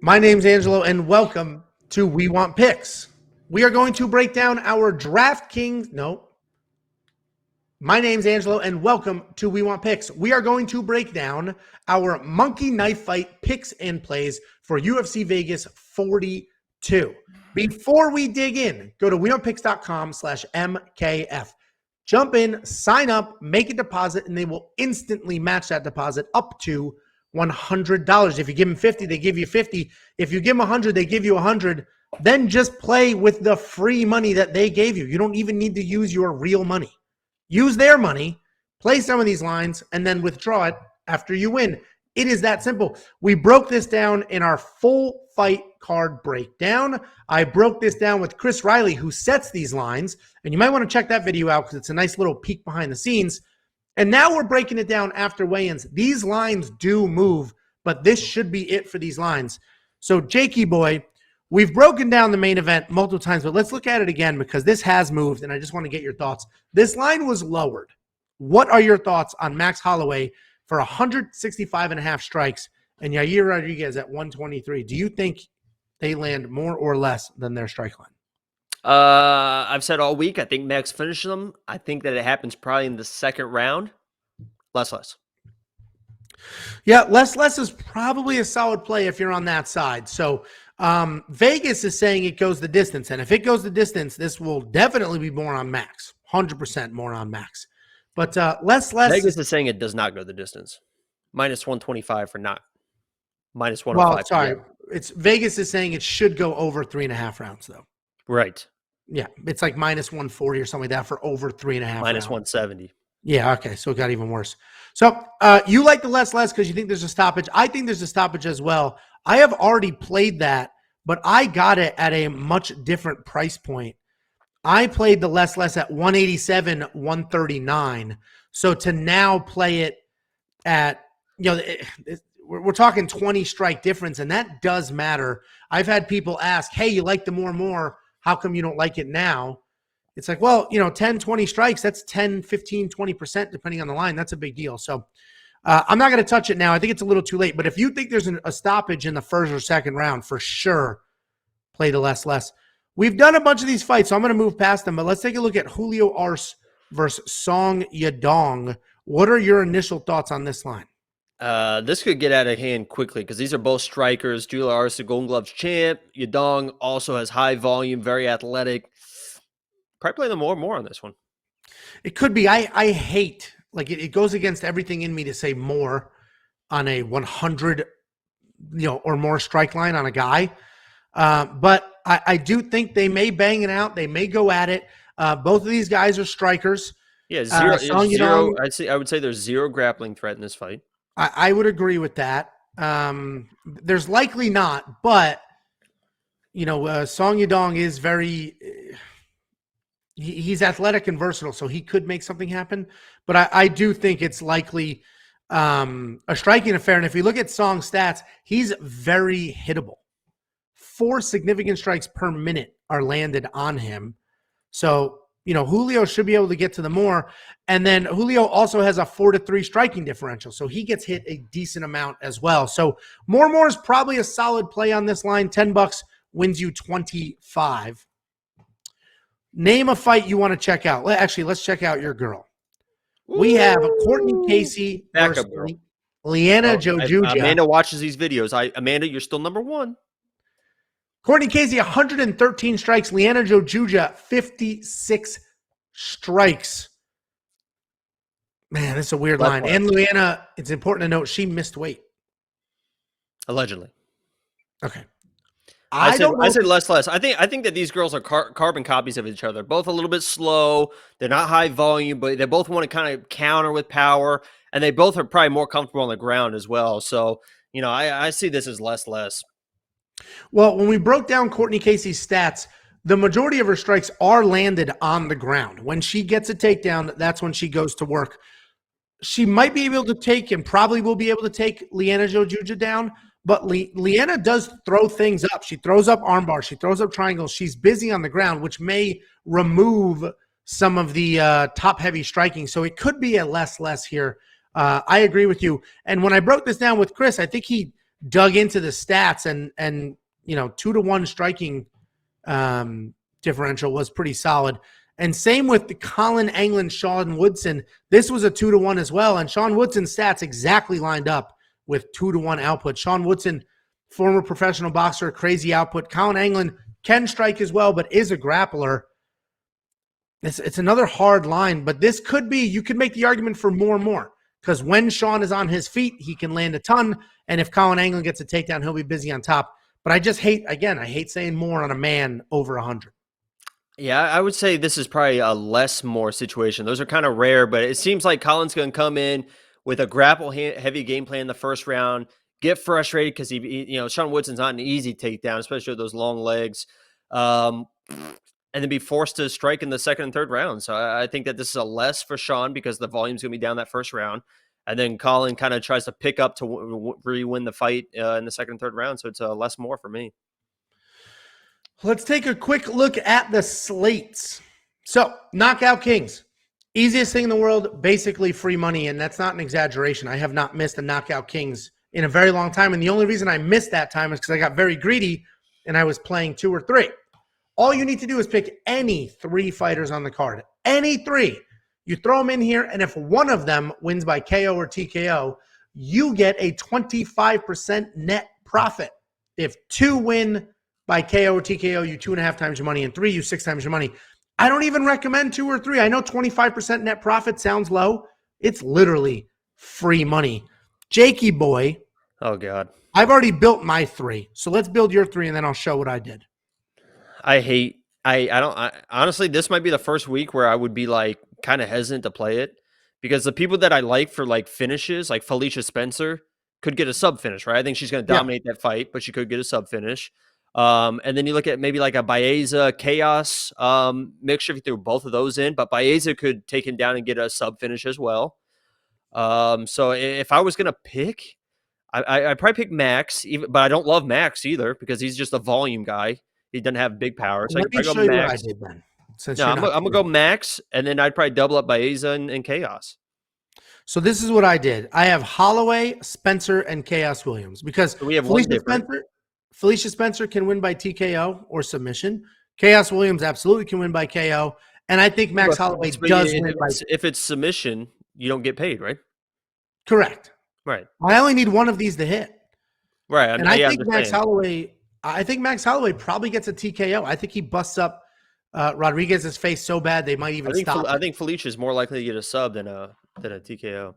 My name's Angelo, and welcome to We Want Picks. We are going to break down our DraftKings. No. My name's Angelo, and welcome to We Want Picks. We are going to break down our Monkey Knife Fight picks and plays for UFC Vegas 42. Before we dig in, go to wewantpicks.com/MKF. Jump in, sign up, make a deposit, and they will instantly match that deposit up to $100. If you give them 50, they give you 50. If you give them 100, they give you 100. Then just play with the free money that they gave you. You don't even need to use your real money. Use their money, play some of these lines, and then withdraw it after you win. It is that simple. We broke this down in our full fight card breakdown. I broke this down with Chris Riley, who sets these lines, and you might want to check that video out because it's a nice little peek behind the scenes. And now we're breaking it down after weigh-ins. These lines do move, but this should be it for these lines. So, Jakey boy, we've broken down the main event multiple times, but let's look at it again because this has moved, and I just want to get your thoughts. This line was lowered. What are your thoughts on Max Holloway for 165.5 strikes and Yair Rodriguez at 123? Do you think they land more or less than their strike line? I've said all week, I think Max finishes them. I think that it happens probably in the second round. Less. Yeah, less is probably a solid play if you're on that side. So Vegas is saying it goes the distance. And if it goes the distance, this will definitely be more on Max. 100% more on Max. But less. Vegas is saying it does not go the distance. Minus 125 for not. Minus 105. Well, sorry. It's Vegas is saying it should go over 3.5 rounds, though. Right. Yeah, it's like minus 140 or something like that for over 3.5 minus rounds. 170. Yeah, okay, so it got even worse. So you like the less because you think there's a stoppage. I think there's a stoppage as well. I have already played that, but I got it at a much different price point. I played the less at 187, 139. So to now play it at, we're talking 20 strike difference, and that does matter. I've had people ask, hey, you like the more. How come you don't like it now? It's like, well, 10, 20 strikes, that's 10, 15, 20%, depending on the line. That's a big deal. So I'm not going to touch it now. I think it's a little too late. But if you think there's a stoppage in the first or second round, for sure, play the less. We've done a bunch of these fights, so I'm going to move past them. But let's take a look at Julio Arce versus Song Yadong. What are your initial thoughts on this line? This could get out of hand quickly because these are both strikers. Julio Arce, Golden Gloves champ. Yadong also has high volume, very athletic. Probably play them more on this one. It could be. I hate, it goes against everything in me to say more on a 100, or more strike line on a guy. But I do think they may bang it out. They may go at it. Both of these guys are strikers. Yeah, zero. I would say there's zero grappling threat in this fight. I would agree with that. There's likely not, but Song Yadong is very. He's athletic and versatile, so he could make something happen. But I do think it's likely a striking affair. And if you look at Song's stats, he's very hittable. 4 significant strikes per minute are landed on him. So, Julio should be able to get to the more. And then Julio also has a 4-3 striking differential. So he gets hit a decent amount as well. So more is probably a solid play on this line. $10 wins you 25. Name a fight you want to check out. Actually, let's check out your girl. We have Courtney Casey versus Liana Jojujia. Amanda watches these videos. Amanda, you're still number one. Courtney Casey, 113 strikes. Liana Jojujia, 56 strikes. Man, that's a weird line. And Liana, it's important to note, she missed weight. Allegedly. Okay. I said less. I think that these girls are carbon copies of each other. Both a little bit slow. They're not high volume, but they both want to kind of counter with power, and they both are probably more comfortable on the ground as well. So, I see this as less. Well, when we broke down Courtney Casey's stats, the majority of her strikes are landed on the ground. When she gets a takedown, that's when she goes to work. She might be able to take and probably will be able to take Liana Jojujia down, but Liana does throw things up. She throws up arm bars. She throws up triangles. She's busy on the ground, which may remove some of the top-heavy striking. So it could be a less here. I agree with you. And when I broke this down with Chris, I think he dug into the stats, and 2-1 striking differential was pretty solid. And same with the Colin Anglin, Sean Woodson. This was a 2-1 as well. And Sean Woodson's stats exactly lined up with 2-1 output. Sean Woodson, former professional boxer, crazy output. Colin Anglin can strike as well, but is a grappler. It's another hard line, but this could be, you could make the argument for more and more, because when Sean is on his feet, he can land a ton. And if Colin Anglin gets a takedown, he'll be busy on top. But I just hate saying more on a man over 100. Yeah, I would say this is probably a less more situation. Those are kind of rare, but it seems like Colin's going to come in with a grapple-heavy game plan in the first round, get frustrated because Sean Woodson's not an easy takedown, especially with those long legs, and then be forced to strike in the second and third round. So I think that this is a less for Sean because the volume's going to be down that first round. And then Colin kind of tries to pick up to re-win the fight in the second and third round. So it's a less more for me. Let's take a quick look at the slates. So, Knockout Kings. Easiest thing in the world, basically free money, and that's not an exaggeration. I have not missed a Knockout Kings in a very long time, and the only reason I missed that time is because I got very greedy and I was playing 2 or 3. All you need to do is pick any 3 fighters on the card. Any 3. You throw them in here, and if one of them wins by KO or TKO, you get a 25% net profit. If 2 win by KO or TKO, you 2.5 times your money, and 3, you 6 times your money. I don't even recommend 2 or 3. I know 25% net profit sounds low. It's literally free money. Jakey boy. Oh, God. I've already built my 3. So let's build your 3, and then I'll show what I did. Honestly, this might be the first week where I would be like kind of hesitant to play it, because the people that I like for like finishes, like Felicia Spencer, could get a sub finish, right? I think she's going to dominate that fight, but she could get a sub finish. And then you look at maybe like a Baeza Chaos mixture if you threw both of those in, but Baeza could take him down and get a sub finish as well. So if I was going to pick, I'd probably pick Max, but I don't love Max either because he's just a volume guy. He doesn't have big power. So Let me show you what I did then. I'm going to go Max, and then I'd probably double up Baeza and Chaos. So this is what I did. I have Holloway, Spencer, and Chaos Williams because so we have Felicia Spencer can win by TKO or submission. Chaos Williams absolutely can win by KO. And I think Max Holloway does win by... If it's submission, you don't get paid, right? Correct. Right. I only need one of these to hit. Right. And I think Max Holloway probably gets a TKO. I think he busts up Rodriguez's face so bad they might even stop. I think Felicia is more likely to get a sub than a TKO.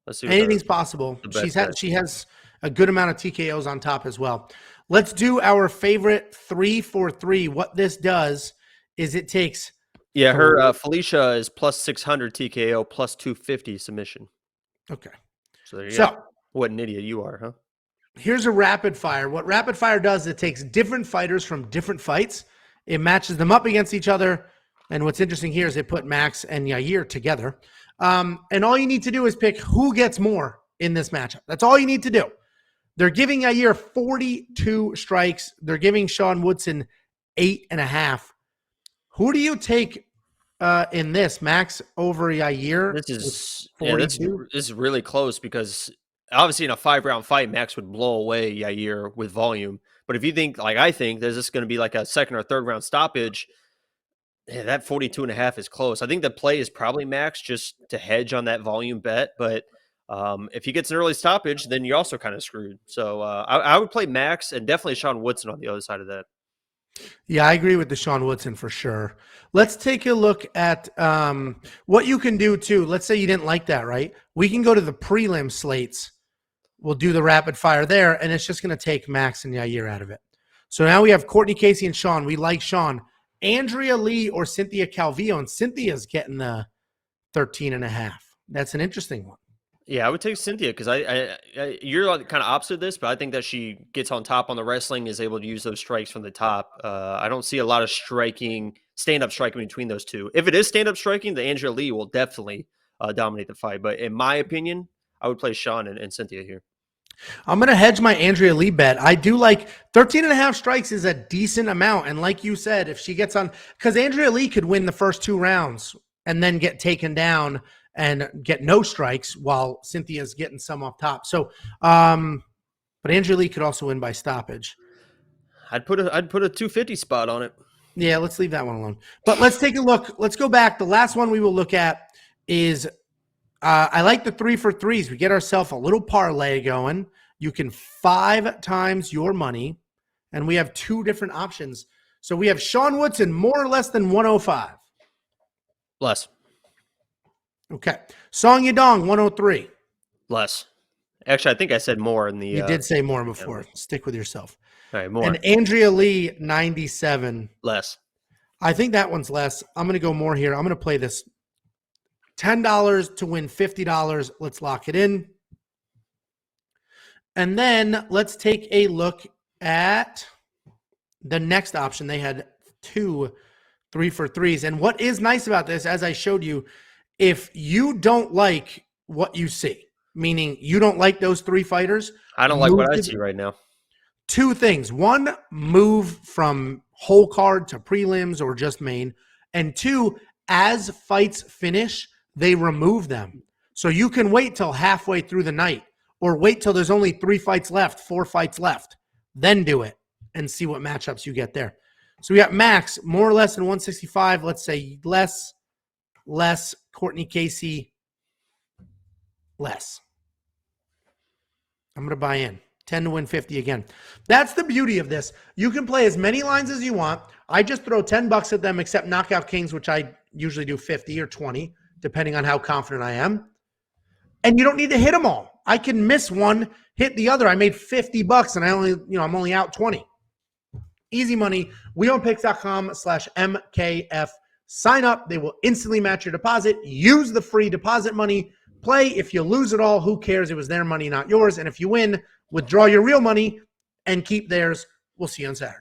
Let's see. Anything's possible. She has a good amount of TKOs on top as well. Let's do our favorite 3-for-3. What this does is it takes... Yeah, her Felicia is plus 600 TKO, plus 250 submission. Okay. So there you go. What an idiot you are, huh? Here's a rapid fire. What rapid fire does is it takes different fighters from different fights. It matches them up against each other. And what's interesting here is they put Max and Yair together. And all you need to do is pick who gets more in this matchup. That's all you need to do. They're giving Yair 42 strikes. They're giving Sean Woodson 8.5. Who do you take in this, Max over Yair? This is really close because obviously in a 5-round fight, Max would blow away Yair with volume. But if you think, like I think, there's just going to be like a second or third round stoppage, that 42.5 is close. I think the play is probably Max just to hedge on that volume bet. But if he gets an early stoppage, then you're also kind of screwed. So I would play Max and definitely Sean Woodson on the other side of that. Yeah, I agree with the Sean Woodson for sure. Let's take a look at what you can do too. Let's say you didn't like that, right? We can go to the prelim slates. We'll do the rapid fire there, and it's just going to take Max and Yair out of it. So now we have Courtney Casey and Sean. We like Sean. Andrea Lee or Cynthia Calvillo, and Cynthia's getting the 13.5. That's an interesting one. Yeah, I would take Cynthia because you're kind of opposite of this, but I think that she gets on top on the wrestling, is able to use those strikes from the top. I don't see a lot of stand-up striking between those two. If it is stand-up striking, the Angela Lee will definitely dominate the fight. But in my opinion, I would play Sean and Cynthia here. I'm going to hedge my Andrea Lee bet. I do like 13.5 strikes is a decent amount. And like you said, if she gets on, because Andrea Lee could win the first 2 rounds and then get taken down and get no strikes while Cynthia's getting some off top. So But Angelo Lee could also win by stoppage. I'd put a 250 spot on it. Yeah, let's leave that one alone. But let's take a look. Let's go back. The last one we will look at is I like the 3 for 3s. We get ourselves a little parlay going. You can 5 times your money, and we have 2 different options. So we have Sean Woodson more or less than 105. Less. Okay. Song Yadong 103. Less. Actually, I think I said more in the. You did say more before. Yeah. Stick with yourself. All right, more. And Andrea Lee 97. Less. I think that one's less. I'm going to go more here. I'm going to play this. $10 to win $50. Let's lock it in. And then let's take a look at the next option. They had 2 3 for 3s. And what is nice about this, as I showed you, if you don't like what you see, meaning you don't like those 3 fighters. I don't like what I see right now. 2 things. 1, move from whole card to prelims or just main. And 2, as fights finish, they remove them. So you can wait till halfway through the night or wait till there's only 3 fights left, 4 fights left, then do it and see what matchups you get there. So we got Max, more or less than 165. Let's say less. Courtney Casey, less. I'm going to buy in. 10 to win 50 again. That's the beauty of this. You can play as many lines as you want. I just throw $10 at them, except Knockout Kings, which I usually do 50 or 20, depending on how confident I am. And you don't need to hit them all. I can miss one, hit the other. I made $50 and I'm only out 20. Easy money. wewantpicks.com/MKF. Sign up. They will instantly match your deposit. Use the free deposit money. Play. If you lose it all, who cares? It was their money, not yours. And if you win, withdraw your real money and keep theirs. We'll see you on Saturday.